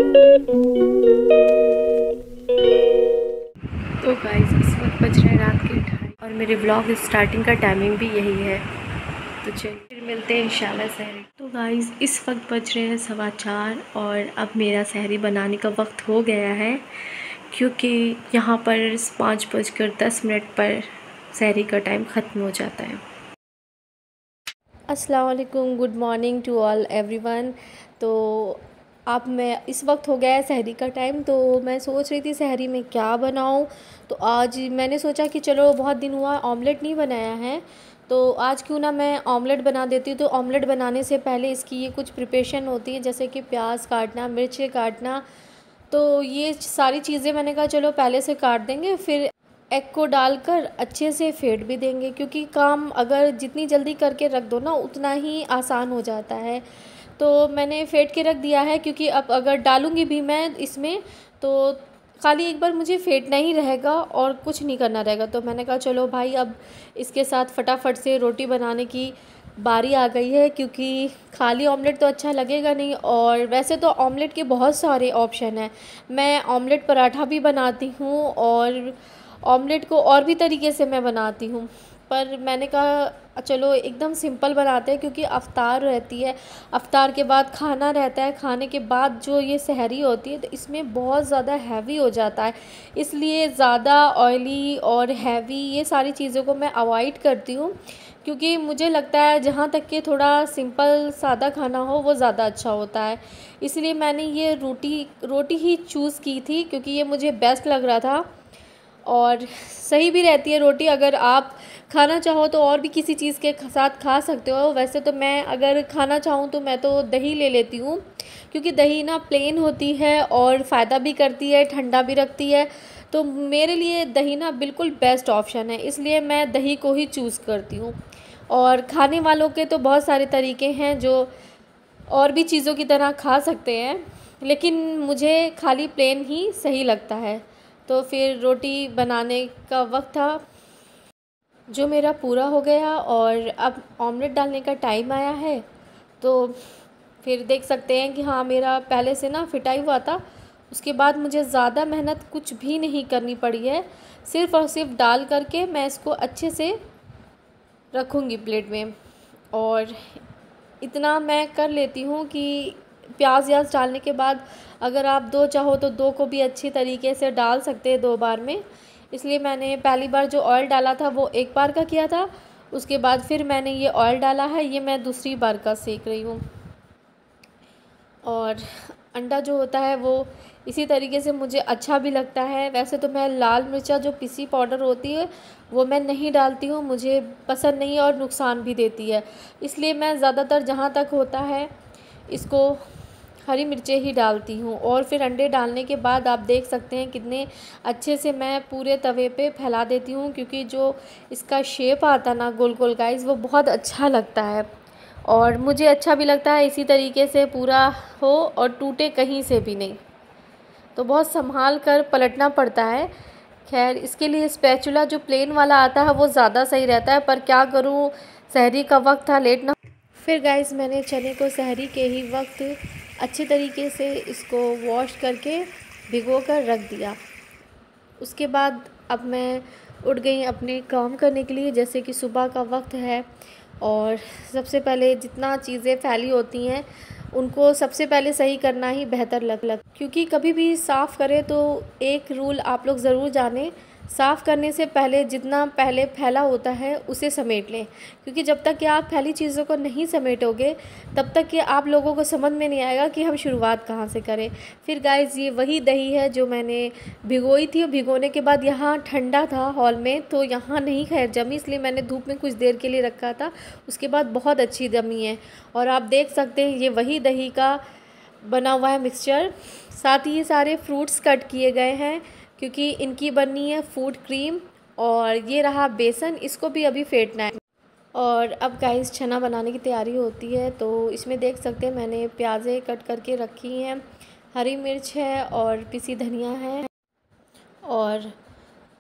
तो गाइस इस वक्त बज रहे हैं रात के 2:30 और मेरे व्लॉग स्टार्टिंग का टाइमिंग भी यही है। तो चलिए फिर मिलते हैं इंशाल्लाह सहरी। तो गाइस इस वक्त बज रहे हैं 4:15 और अब मेरा सहरी बनाने का वक्त हो गया है, क्योंकि यहाँ पर 5:10 पर सहरी का टाइम ख़त्म हो जाता है। अस्सलाम वालेकुम, good morning to all everyone. तो अब मैं इस वक्त हो गया है सहरी का टाइम, तो मैं सोच रही थी सहरी में क्या बनाऊं। तो आज मैंने सोचा कि चलो बहुत दिन हुआ ऑमलेट नहीं बनाया है, तो आज क्यों ना मैं ऑमलेट बना देती हूँ। तो ऑमलेट बनाने से पहले इसकी ये कुछ प्रिपरेशन होती है, जैसे कि प्याज काटना, मिर्ची काटना। तो ये सारी चीज़ें मैंने कहा चलो पहले से काट देंगे, फिर एग को डालकर अच्छे से फेंट भी देंगे, क्योंकि काम अगर जितनी जल्दी करके रख दो ना उतना ही आसान हो जाता है। तो मैंने फेंट के रख दिया है, क्योंकि अब अगर डालूँगी भी मैं इसमें तो खाली एक बार मुझे फेंटना ही रहेगा और कुछ नहीं करना रहेगा। तो मैंने कहा चलो भाई अब इसके साथ फटाफट से रोटी बनाने की बारी आ गई है, क्योंकि खाली ऑमलेट तो अच्छा लगेगा नहीं। और वैसे तो ऑमलेट के बहुत सारे ऑप्शन हैं, मैं ऑमलेट पराठा भी बनाती हूँ और ऑमलेट को और भी तरीके से मैं बनाती हूँ, पर मैंने कहा चलो एकदम सिंपल बनाते हैं, क्योंकि अफ्तार रहती है, अफ्तार के बाद खाना रहता है, खाने के बाद जो ये सहरी होती है तो इसमें बहुत ज़्यादा हैवी हो जाता है। इसलिए ज़्यादा ऑयली और हैवी ये सारी चीज़ों को मैं अवॉइड करती हूँ, क्योंकि मुझे लगता है जहाँ तक कि थोड़ा सिंपल सादा खाना हो वो ज़्यादा अच्छा होता है। इसलिए मैंने ये रोटी ही चूज़ की थी, क्योंकि ये मुझे बेस्ट लग रहा था और सही भी रहती है रोटी। अगर आप खाना चाहो तो और भी किसी चीज़ के साथ खा सकते हो। वैसे तो मैं अगर खाना चाहूँ तो मैं तो दही ले लेती हूँ, क्योंकि दही ना प्लेन होती है और फ़ायदा भी करती है, ठंडा भी रखती है। तो मेरे लिए दही ना बिल्कुल बेस्ट ऑप्शन है, इसलिए मैं दही को ही चूज़ करती हूँ। और खाने वालों के तो बहुत सारे तरीके हैं जो और भी चीज़ों की तरह खा सकते हैं, लेकिन मुझे खाली प्लेन ही सही लगता है। तो फिर रोटी बनाने का वक्त था जो मेरा पूरा हो गया और अब ऑमलेट डालने का टाइम आया है। तो फिर देख सकते हैं कि हाँ मेरा पहले से ना फिटाई हुआ था। उसके बाद मुझे ज़्यादा मेहनत कुछ भी नहीं करनी पड़ी है, सिर्फ़ और सिर्फ डाल करके मैं इसको अच्छे से रखूँगी प्लेट में। और इतना मैं कर लेती हूँ कि प्याज व्याज डालने के बाद अगर आप दो चाहो तो दो को भी अच्छी तरीके से डाल सकते हैं 2 बार में। इसलिए मैंने पहली बार जो ऑयल डाला था वो 1 बार का किया था, उसके बाद फिर मैंने ये ऑयल डाला है, ये मैं दूसरी बार का सेक रही हूँ। और अंडा जो होता है वो इसी तरीके से मुझे अच्छा भी लगता है। वैसे तो मैं लाल मिर्चा जो पिसी पाउडर होती है वो मैं नहीं डालती हूँ, मुझे पसंद नहीं है और नुकसान भी देती है। इसलिए मैं ज़्यादातर जहाँ तक होता है इसको हरी मिर्चें ही डालती हूँ। और फिर अंडे डालने के बाद आप देख सकते हैं कितने अच्छे से मैं पूरे तवे पे फैला देती हूँ, क्योंकि जो इसका शेप आता ना गोल गोल गाइस वो बहुत अच्छा लगता है और मुझे अच्छा भी लगता है इसी तरीके से पूरा हो और टूटे कहीं से भी नहीं। तो बहुत संभाल कर पलटना पड़ता है। खैर इसके लिए स्पैचुला जो प्लेन वाला आता है वो ज़्यादा सही रहता है, पर क्या करूँ सहरी का वक्त था, लेट ना। फिर गाइस मैंने चने को सहरी के ही वक्त अच्छे तरीके से इसको वॉश करके भिगो कर रख दिया। उसके बाद अब मैं उठ गई अपने काम करने के लिए, जैसे कि सुबह का वक्त है। और सबसे पहले जितना चीज़ें फैली होती हैं उनको सबसे पहले सही करना ही बेहतर लग क्योंकि कभी भी साफ़ करें तो एक रूल आप लोग ज़रूर जानें, साफ़ करने से पहले जितना पहले फैला होता है उसे समेट लें, क्योंकि जब तक कि आप फैली चीज़ों को नहीं समेटोगे तब तक कि आप लोगों को समझ में नहीं आएगा कि हम शुरुआत कहाँ से करें। फिर गाइस ये वही दही है जो मैंने भिगोई थी, और भिगोने के बाद यहाँ ठंडा था हॉल में तो यहाँ नहीं खैर जमी, इसलिए मैंने धूप में कुछ देर के लिए रखा था। उसके बाद बहुत अच्छी जमी है और आप देख सकते हैं ये वही दही का बना हुआ है मिक्सचर। साथ ही ये सारे फ्रूट्स कट किए गए हैं, क्योंकि इनकी बननी है फूड क्रीम। और ये रहा बेसन, इसको भी अभी फेंटना है। और अब गाइस चना बनाने की तैयारी होती है, तो इसमें देख सकते हैं मैंने प्याज़ें कट करके रखी हैं, हरी मिर्च है और पिसी धनिया है। और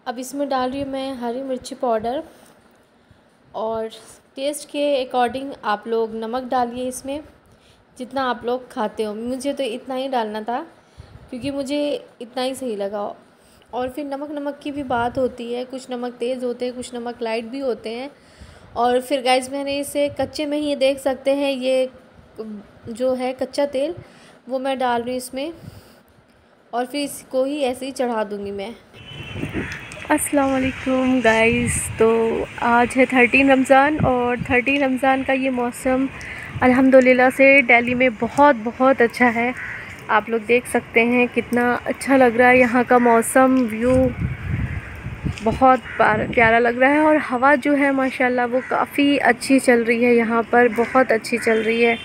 अब इसमें डाल रही हूँ मैं हरी मिर्ची पाउडर, और टेस्ट के अकॉर्डिंग आप लोग नमक डालिए इसमें जितना आप लोग खाते हो। मुझे तो इतना ही डालना था, क्योंकि मुझे इतना ही सही लगा। और फिर नमक नमक की भी बात होती है, कुछ नमक तेज़ होते हैं, कुछ नमक लाइट भी होते हैं। और फिर गाइस मैंने इसे कच्चे में ही देख सकते हैं, ये जो है कच्चा तेल वो मैं डाल रही हूँ इसमें, और फिर इसको ही ऐसे ही चढ़ा दूँगी मैं। अस्सलाम वालेकुम गाइस, तो आज है 13 रमज़ान और 13 रमज़ान का ये मौसम अल्हम्दुलिल्लाह से दिल्ली में बहुत बहुत अच्छा है। आप लोग देख सकते हैं कितना अच्छा लग रहा है यहाँ का मौसम, व्यू बहुत प्यारा लग रहा है। और हवा जो है माशाल्लाह वो काफ़ी अच्छी चल रही है, यहाँ पर बहुत अच्छी चल रही है।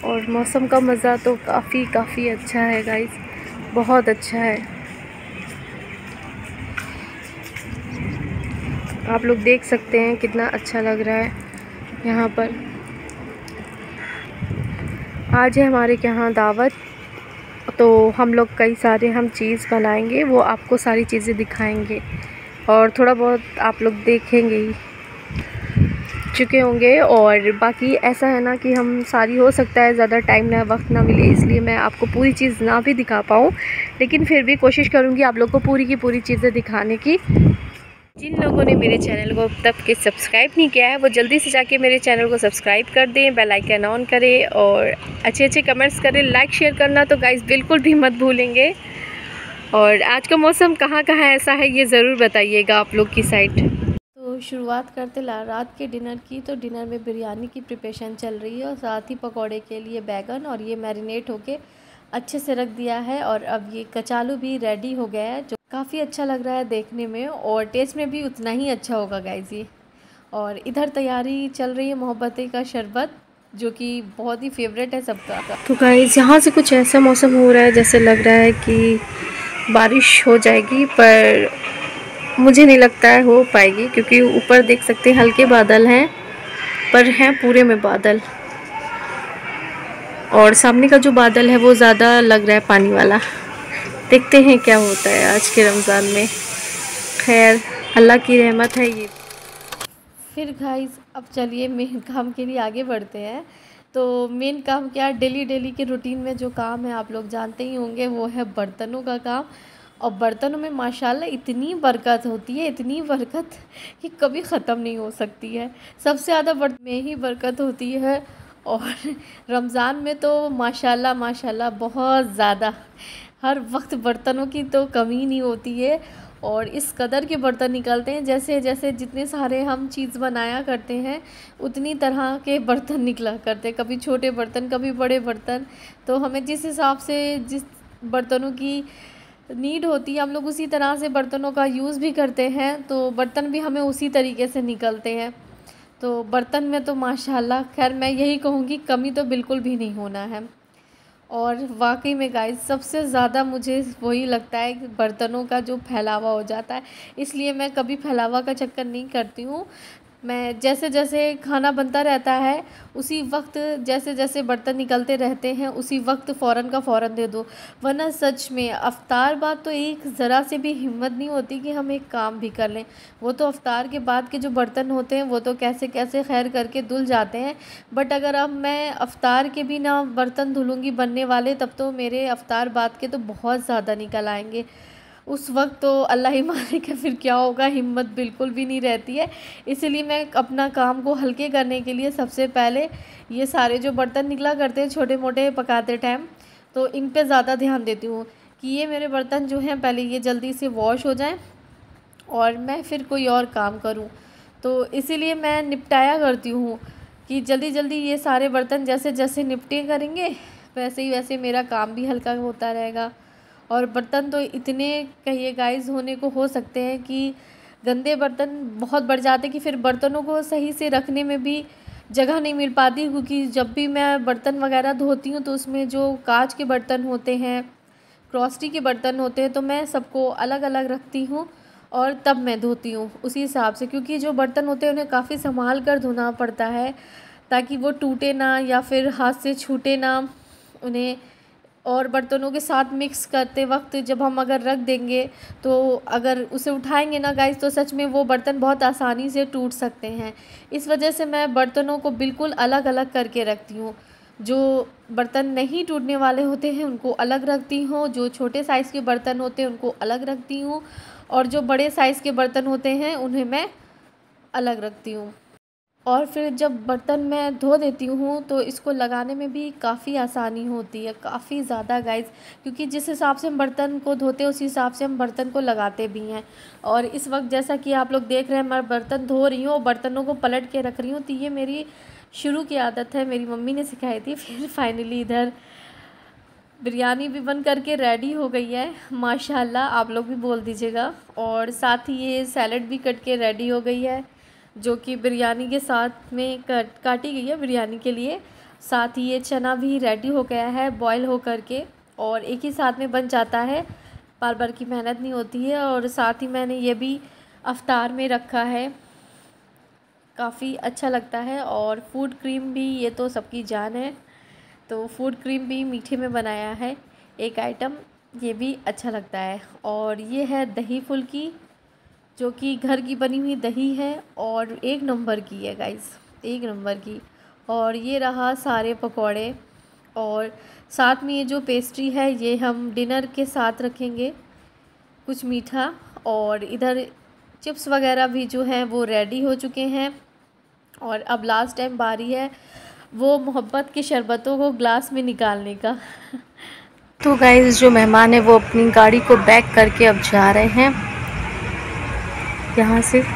और मौसम का मज़ा तो काफ़ी अच्छा है गाइस, बहुत अच्छा है। आप लोग देख सकते हैं कितना अच्छा लग रहा है यहाँ पर। आज है हमारे यहाँ दावत, तो हम लोग कई सारे चीज़ बनाएंगे, वो आपको सारी चीज़ें दिखाएंगे और थोड़ा बहुत आप लोग देखेंगे ही चुके होंगे। और बाकी ऐसा है ना कि हम सारी, हो सकता है ज़्यादा टाइम ना, वक्त ना मिले, इसलिए मैं आपको पूरी चीज़ ना भी दिखा पाऊँ, लेकिन फिर भी कोशिश करूँगी आप लोग को पूरी की पूरी चीज़ें दिखाने की। जिन लोगों ने मेरे चैनल को अब तक के सब्सक्राइब नहीं किया है वो जल्दी से जाके मेरे चैनल को सब्सक्राइब कर दें, बेल आइकन ऑन करें और अच्छे अच्छे कमेंट्स करें, लाइक शेयर करना तो गाइस बिल्कुल भी मत भूलेंगे। और आज का मौसम कहाँ कहाँ ऐसा है ये ज़रूर बताइएगा आप लोग की साइड। तो शुरुआत करते रात के डिनर की। तो डिनर में बिरयानी की प्रिपरेशन चल रही है और साथ ही पकौड़े के लिए बैगन, और ये मैरिनेट होके अच्छे से रख दिया है। और अब ये कचालू भी रेडी हो गया है, जो काफ़ी अच्छा लग रहा है देखने में और टेस्ट में भी उतना ही अच्छा होगा गाइस ये। और इधर तैयारी चल रही है मोहब्बतें का शरबत, जो कि बहुत ही फेवरेट है सबका। तो गाइस यहाँ से कुछ ऐसा मौसम हो रहा है जैसे लग रहा है कि बारिश हो जाएगी, पर मुझे नहीं लगता है हो पाएगी, क्योंकि ऊपर देख सकते हैं हल्के बादल हैं, पर हैं पूरे में बादल। और सामने का जो बादल है वो ज़्यादा लग रहा है पानी वाला। देखते हैं क्या होता है आज के रमज़ान में। खैर अल्लाह की रहमत है ये। फिर गाइस अब चलिए मेन काम के लिए आगे बढ़ते हैं। तो मेन काम क्या, डेली डेली के रूटीन में जो काम है आप लोग जानते ही होंगे, वो है बर्तनों का काम। और बर्तनों में माशाल्लाह इतनी बरकत होती है, इतनी बरकत कि कभी ख़त्म नहीं हो सकती है। सबसे ज़्यादा बर्तन में ही बरकत होती है। और रमज़ान में तो माशाल्लाह माशाल्लाह बहुत ज़्यादा, हर वक्त बर्तनों की तो कमी नहीं होती है। और इस कदर के बर्तन निकलते हैं, जैसे जैसे जितने सारे हम चीज़ बनाया करते हैं उतनी तरह के बर्तन निकला करते हैं, कभी छोटे बर्तन कभी बड़े बर्तन। तो हमें जिस हिसाब से जिस बर्तनों की नीड होती है हम लोग उसी तरह से बर्तनों का यूज़ भी करते हैं, तो बर्तन भी हमें उसी तरीके से निकलते हैं। तो बर्तन में तो माशाल्लाह, खैर मैं यही कहूँगी कमी तो बिल्कुल भी नहीं होना है। और वाकई में गाइस सबसे ज़्यादा मुझे वही लगता है कि बर्तनों का जो फैलावा हो जाता है, इसलिए मैं कभी फैलावा का चक्कर नहीं करती हूँ। मैं जैसे जैसे खाना बनता रहता है उसी वक्त, जैसे जैसे बर्तन निकलते रहते हैं उसी वक्त फ़ौरन का फ़ौरन दे दो। वरना सच में अफ्तार बाद तो एक ज़रा से भी हिम्मत नहीं होती कि हम एक काम भी कर लें। वो तो अफ्तार के बाद के जो बर्तन होते हैं वो तो कैसे कैसे खैर करके धुल जाते हैं, बट अगर अब मैं अफ्तार के भी ना बर्तन धुलूँगी बनने वाले, तब तो मेरे अफ्तार बाद के तो बहुत ज़्यादा निकल आएंगे। उस वक्त तो अल्लाह ही मालिक है फिर क्या होगा, हिम्मत बिल्कुल भी नहीं रहती है। इसीलिए मैं अपना काम को हल्के करने के लिए सबसे पहले ये सारे जो बर्तन निकला करते हैं छोटे मोटे पकाते टाइम, तो इन पे ज़्यादा ध्यान देती हूँ कि ये मेरे बर्तन जो हैं पहले ये जल्दी से वॉश हो जाएं और मैं फिर कोई और काम करूँ। तो इसीलिए मैं निपटाया करती हूँ कि जल्दी जल्दी ये सारे बर्तन जैसे जैसे निपटे करेंगे वैसे ही वैसे मेरा काम भी हल्का होता रहेगा। और बर्तन तो इतने कहिए गाइस होने को हो सकते हैं कि गंदे बर्तन बहुत बढ़ जाते हैं कि फिर बर्तनों को सही से रखने में भी जगह नहीं मिल पाती, क्योंकि जब भी मैं बर्तन वगैरह धोती हूँ तो उसमें जो कांच के बर्तन होते हैं, क्रॉसरी के बर्तन होते हैं, तो मैं सबको अलग अलग रखती हूँ और तब मैं धोती हूँ उसी हिसाब से, क्योंकि जो बर्तन होते हैं उन्हें काफ़ी संभाल कर धोना पड़ता है ताकि वो टूटे ना या फिर हाथ से छूटे ना उन्हें। और बर्तनों के साथ मिक्स करते वक्त जब हम अगर रख देंगे तो अगर उसे उठाएंगे ना गाइस तो सच में वो बर्तन बहुत आसानी से टूट सकते हैं। इस वजह से मैं बर्तनों को बिल्कुल अलग अलग करके रखती हूँ। जो बर्तन नहीं टूटने वाले होते हैं उनको अलग रखती हूँ, जो छोटे साइज़ के बर्तन होते हैं उनको अलग रखती हूँ, और जो बड़े साइज़ के बर्तन होते हैं उन्हें मैं अलग रखती हूँ। और फिर जब बर्तन मैं धो देती हूँ तो इसको लगाने में भी काफ़ी आसानी होती है, काफ़ी ज़्यादा गाइस, क्योंकि जिस हिसाब से हम बर्तन को धोते हैं उसी हिसाब से हम बर्तन को लगाते भी हैं। और इस वक्त जैसा कि आप लोग देख रहे हैं मैं बर्तन धो रही हूँ और बर्तनों को पलट के रख रही हूँ, तो ये मेरी शुरू की आदत है, मेरी मम्मी ने सिखाई थी। फिर फाइनली इधर बिरयानी भी बन करके रेडी हो गई है माशाल्लाह, आप लोग भी बोल दीजिएगा। और साथ ही ये सैलड भी कट के रेडी हो गई है, जो कि बिरयानी के साथ में काटी गई है बिरयानी के लिए। साथ ही ये चना भी रेडी हो गया है बॉईल हो करके, और एक ही साथ में बन जाता है, बार बार की मेहनत नहीं होती है। और साथ ही मैंने ये भी अफ्तार में रखा है, काफ़ी अच्छा लगता है। और फूड क्रीम भी, ये तो सबकी जान है, तो फूड क्रीम भी मीठे में बनाया है एक आइटम, ये भी अच्छा लगता है। और ये है दही फुल्की, जो कि घर की बनी हुई दही है और एक नंबर की है गाइस, एक नंबर की। और ये रहा सारे पकौड़े, और साथ में ये जो पेस्ट्री है ये हम डिनर के साथ रखेंगे, कुछ मीठा। और इधर चिप्स वगैरह भी जो हैं वो रेडी हो चुके हैं। और अब लास्ट टाइम बारी है वो मोहब्बत की शरबतों को ग्लास में निकालने का। तो गाइस जो मेहमान है वो अपनी गाड़ी को बैक करके अब जा रहे हैं यहाँ से। तो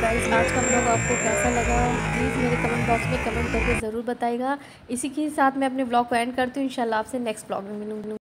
गाइस आज का व्लॉग आपको कैसा लगा प्लीज़ मेरे कमेंट बॉक्स में कमेंट करके ज़रूर बताइएगा। इसी के साथ मैं अपने व्लॉग को एंड करती हूँ। इंशाल्लाह आपसे नेक्स्ट व्लॉग में मिलूँगी।